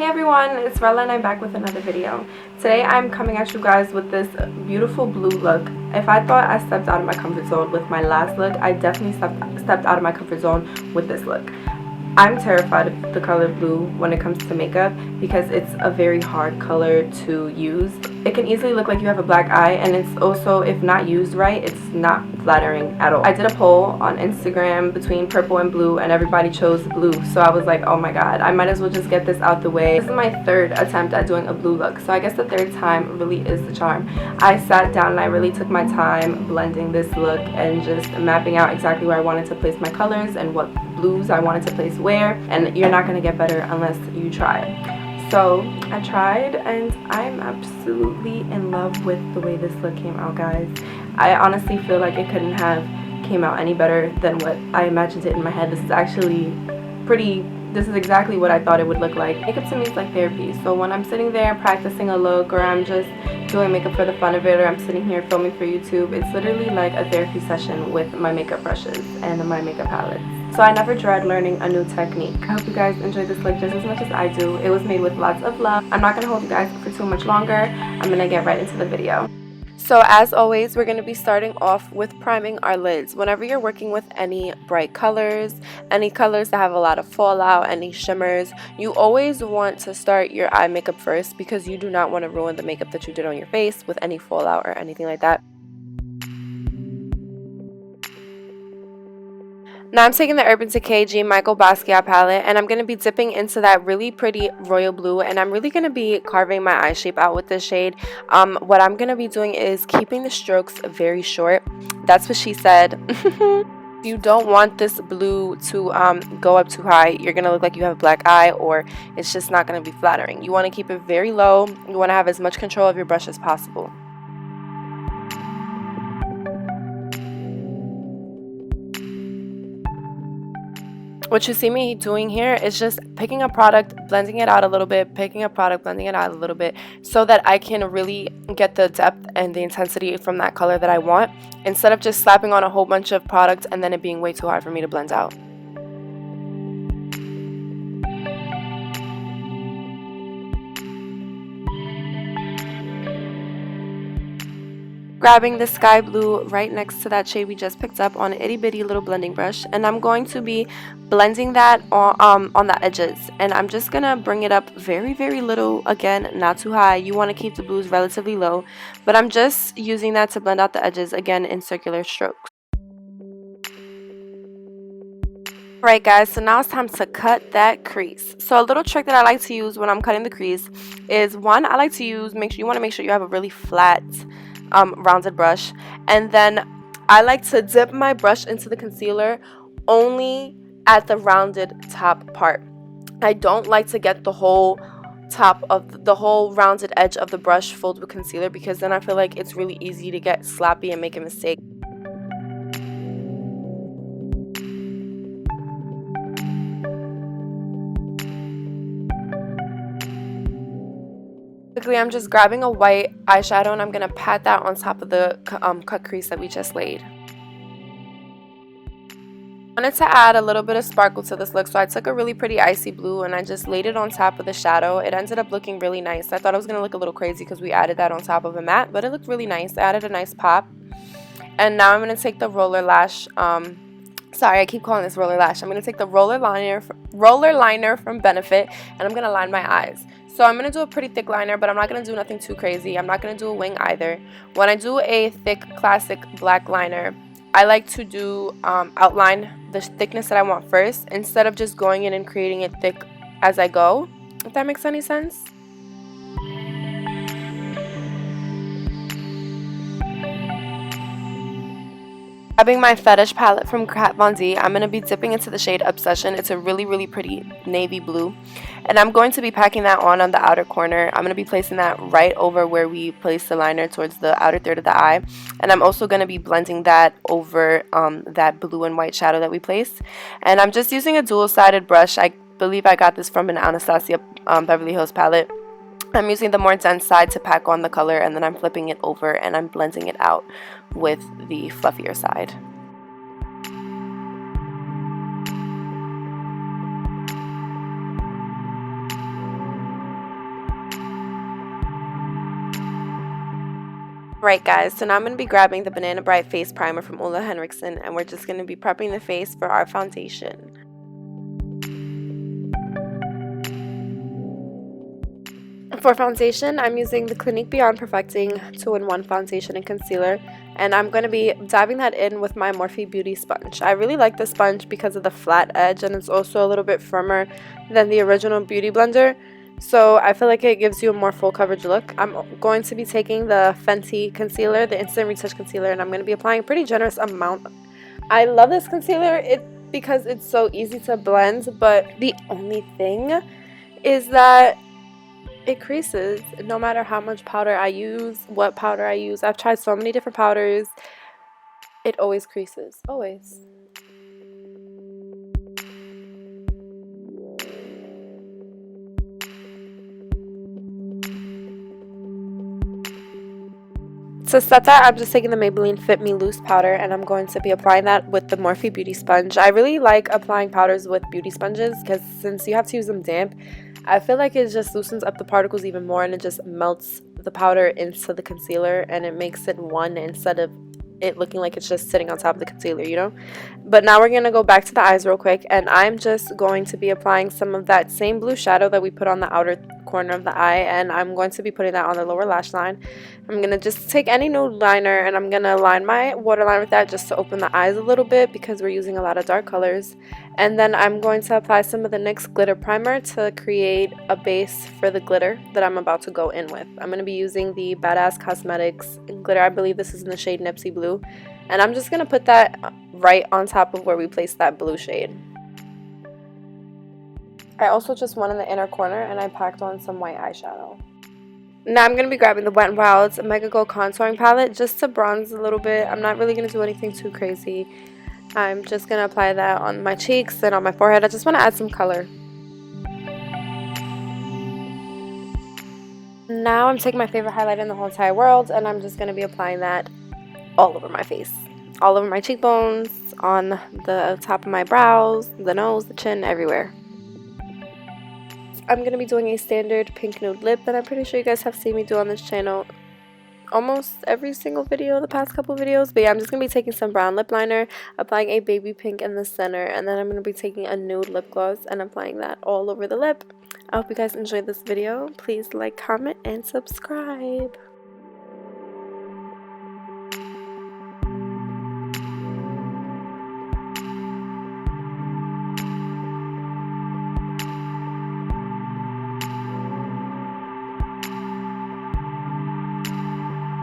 Hey everyone, it's Rella and I'm back with another video. Today I'm coming at you guys with this beautiful blue look. If I thought I stepped out of my comfort zone with my last look, I definitely stepped out of my comfort zone with this look. I'm terrified of the color blue when it comes to makeup because it's a very hard color to use. It can easily look like you have a black eye, and it's also, if not used right, it's not flattering at all. I did a poll on Instagram between purple and blue and everybody chose blue, so I was like, oh my god, I might as well just get this out the way. This is my third attempt at doing a blue look, so I guess the third time really is the charm. I sat down and I really took my time blending this look and just mapping out exactly where I wanted to place my colors and what blues I wanted to place where, and you're not going to get better unless you try. So I tried and I'm absolutely in love with the way this look came out, guys. I honestly feel like it couldn't have came out any better than what I imagined it in my head. This is actually this is exactly what I thought it would look like. Makeup to me is like therapy. So when I'm sitting there practicing a look, or I'm just doing makeup for the fun of it, or I'm sitting here filming for YouTube, it's literally like a therapy session with my makeup brushes and my makeup palettes. So I never dread learning a new technique. I hope you guys enjoyed this look just as much as I do. It was made with lots of love. I'm not going to hold you guys for too much longer. I'm going to get right into the video. So as always, we're going to be starting off with priming our lids. Whenever you're working with any bright colors, any colors that have a lot of fallout, any shimmers, you always want to start your eye makeup first because you do not want to ruin the makeup that you did on your face with any fallout or anything like that. Now I'm taking the Urban Decay G Michael Basquiat palette, and I'm going to be dipping into that really pretty royal blue, and I'm really going to be carving my eye shape out with this shade. What I'm going to be doing is keeping the strokes very short. That's what she said. You don't want this blue to go up too high. You're going to look like you have a black eye, or it's just not going to be flattering. You want to keep it very low. You want to have as much control of your brush as possible. What you see me doing here is just picking a product, blending it out a little bit, picking a product, blending it out a little bit, so that I can really get the depth and the intensity from that color that I want, instead of just slapping on a whole bunch of products and then it being way too hard for me to blend out. Grabbing the sky blue right next to that shade we just picked up on an itty bitty little blending brush, and I'm going to be blending that on the edges, and I'm just gonna bring it up very little, again not too high. You want to keep the blues relatively low, but I'm just using that to blend out the edges, again in circular strokes. Alright guys, so now it's time to cut that crease. So a little trick that I like to use when I'm cutting the crease is, one, I like to use, you want to make sure you have a really flat rounded brush, and then I like to dip my brush into the concealer only at the rounded top part. I don't like to get the whole top of the whole rounded edge of the brush filled with concealer, because then I feel like it's really easy to get sloppy and make a mistake. I'm just grabbing a white eyeshadow and I'm going to pat that on top of the cut crease that we just laid. I wanted to add a little bit of sparkle to this look, so I took a really pretty icy blue and I just laid it on top of the shadow. It ended up looking really nice. I thought it was going to look a little crazy because we added that on top of a matte, but it looked really nice. It added a nice pop. And now I'm going to take the roller lash, sorry, I keep calling this roller lash. I'm going to take the roller liner from Benefit, and I'm going to line my eyes. So I'm going to do a pretty thick liner, but I'm not going to do nothing too crazy. I'm not going to do a wing either. When I do a thick classic black liner, I like to do outline the thickness that I want first, instead of just going in and creating it thick as I go, if that makes any sense. Grabbing my Fetish palette from Kat Von D, I'm going to be dipping into the shade Obsession. It's a really pretty navy blue, and I'm going to be packing that on the outer corner. I'm going to be placing that right over where we place the liner, towards the outer third of the eye, and I'm also going to be blending that over that blue and white shadow that we placed. And I'm just using a dual-sided brush. I believe I got this from an Anastasia Beverly Hills palette. I'm using the more dense side to pack on the color, and then I'm flipping it over and I'm blending it out with the fluffier side. Right guys, so now I'm going to be grabbing the Banana Bright Face Primer from Ole Henriksen, and we're just going to be prepping the face for our foundation. For foundation, I'm using the Clinique Beyond Perfecting 2-in-1 foundation and concealer, and I'm going to be dabbing that in with my Morphe Beauty sponge. I really like the sponge because of the flat edge, and it's also a little bit firmer than the original Beauty Blender, so I feel like it gives you a more full coverage look. I'm going to be taking the Fenty concealer, the Instant Retouch concealer, and I'm going to be applying a pretty generous amount. I love this concealer because it's so easy to blend, but the only thing is that it creases no matter how much powder I use, what powder I use. I've tried so many different powders. It always creases. Always. To set that, I'm just taking the Maybelline Fit Me Loose powder, and I'm going to be applying that with the Morphe Beauty Sponge. I really like applying powders with beauty sponges because since you have to use them damp, I feel like it just loosens up the particles even more, and it just melts the powder into the concealer, and it makes it one instead of it looking like it's just sitting on top of the concealer, you know. But now we're going to go back to the eyes real quick, and I'm just going to be applying some of that same blue shadow that we put on the outer corner of the eye, and I'm going to be putting that on the lower lash line. I'm going to just take any nude liner, and I'm going to line my waterline with that just to open the eyes a little bit because we're using a lot of dark colors. And then I'm going to apply some of the NYX glitter primer to create a base for the glitter that I'm about to go in with. I'm going to be using the Badazz Cosmetics glitter. I believe this is in the shade Nipsey Blue. And I'm just going to put that right on top of where we placed that blue shade. I also just went in the inner corner and I packed on some white eyeshadow. Now I'm going to be grabbing the WetnWild Megaglo contouring palette just to bronze a little bit. I'm not really going to do anything too crazy. I'm just going to apply that on my cheeks and on my forehead. I just want to add some color. Now I'm taking my favorite highlight in the whole entire world, and I'm just going to be applying that all over my face. All over my cheekbones, on the top of my brows, the nose, the chin, everywhere. I'm going to be doing a standard pink nude lip that I'm pretty sure you guys have seen me do on this channel almost every single video, the past couple videos. But yeah, I'm just going to be taking some brown lip liner, applying a baby pink in the center, and then I'm going to be taking a nude lip gloss and applying that all over the lip. I hope you guys enjoyed this video. Please like, comment, and subscribe.